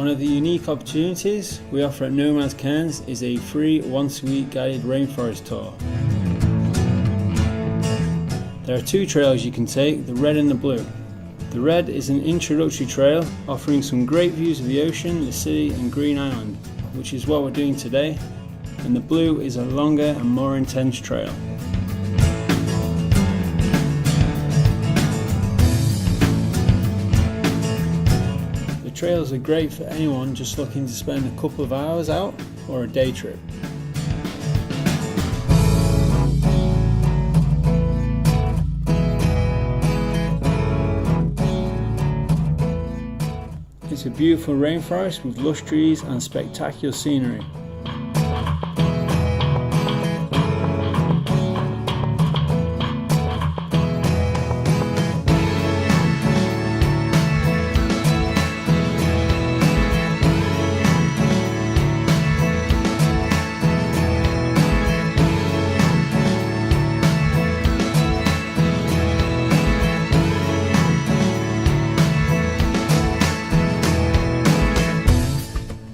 One of the unique opportunities we offer at Nomads Cairns is a free once-a-week guided rainforest tour. There are two trails you can take, the red and the blue. The red is an introductory trail offering some great views of the ocean, the city and Green Island, which is what we're doing today, and the blue is a longer and more intense trail. The trails are great for anyone just looking to spend a couple of hours out or a day trip. It's a beautiful rainforest with lush trees and spectacular scenery.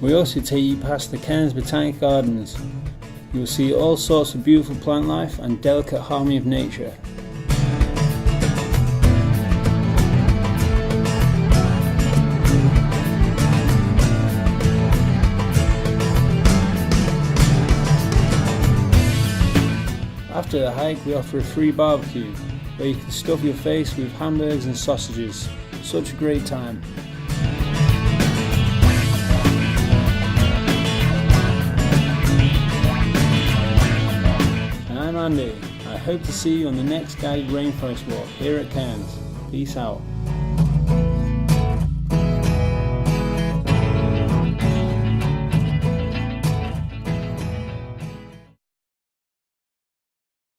We also take you past the Cairns Botanic Gardens. You will see all sorts of beautiful plant life and delicate harmony of nature. After the hike, we offer a free barbecue, where you can stuff your face with hamburgers and sausages. Such a great time. I'm Andy. I hope to see you on the next guided rainforest walk here at Cairns. Peace out.